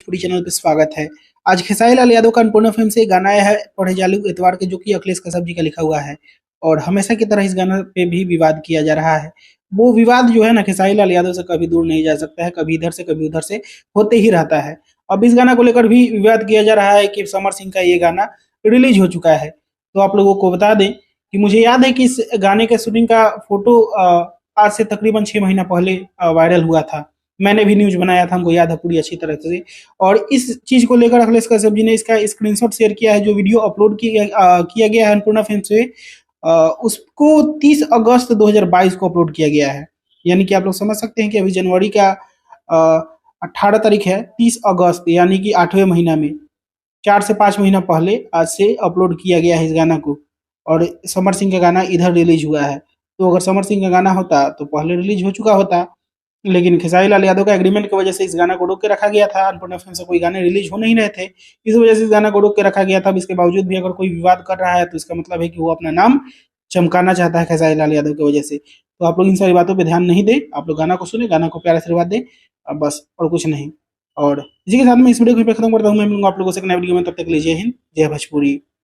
Bhojpuri channel पे स्वागत है। आज खेसारी लाल यादव का अन्नपूर्णा फिल्म से गाना आया है पढ़े जालू एतवार के, जो कि अखिलेश कश्यप जी का लिखा हुआ है और हमेशा की तरह इस गाना पे भी विवाद किया जा रहा है। वो विवाद जो है ना, खेसारी लाल यादव से कभी दूर नहीं जा सकता है, कभी इधर से कभी उधर से होते ही रहता है। अब इस गाना को लेकर भी विवाद किया जा रहा है कि समर सिंह का ये गाना रिलीज हो चुका है। तो आप लोगों को बता दें कि मुझे याद है कि इस गाने के शूटिंग का फोटो आज से तकरीबन 6 महीना पहले वायरल हुआ था। मैंने भी न्यूज़ बनाया था, हमको याद है पूरी अच्छी तरह से। और इस चीज़ को लेकर अखिलेश कश्यप जी ने इसका स्क्रीनशॉट शेयर किया है, जो वीडियो अपलोड किया गया है अन्नपूर्णा फिल्म से। उसको 30 अगस्त 2022 को अपलोड किया गया है। यानी कि आप लोग समझ सकते हैं कि अभी जनवरी का 18 तारीख है, 30 अगस्त यानी कि 8वें महीना में 4 से 5 महीना पहले आज से अपलोड किया गया है इस गाना को। और समर सिंह का गाना इधर रिलीज हुआ है। तो अगर समर सिंह का गाना होता तो पहले रिलीज हो चुका होता, लेकिन खेसारी लाल यादव का एग्रीमेंट की वजह से इस गाना को रोक के रखा गया था। अन्नपूर्णा फिल्म से कोई गाने रिलीज हो नहीं रहे थे, इस वजह से इस गाना को रोक के रखा गया था। अब इसके बावजूद भी अगर कोई विवाद कर रहा है तो इसका मतलब है कि वो अपना नाम चमकाना चाहता है खेसारी लाल यादव की वजह से। तो आप लोग इन सारी बातों पे ध्यान नहीं दें, आप लोग गाना को सुने, गाना को प्यार आशीर्वाद दें, अब बस और कुछ नहीं। और इसी के साथ मैं इस वीडियो को यहीं पे खत्म करता हूँ। मैं मिलूंगा आप लोगों से एक नए वीडियो में, तब तक के लिए जय हिंद, जय भोजपुरी।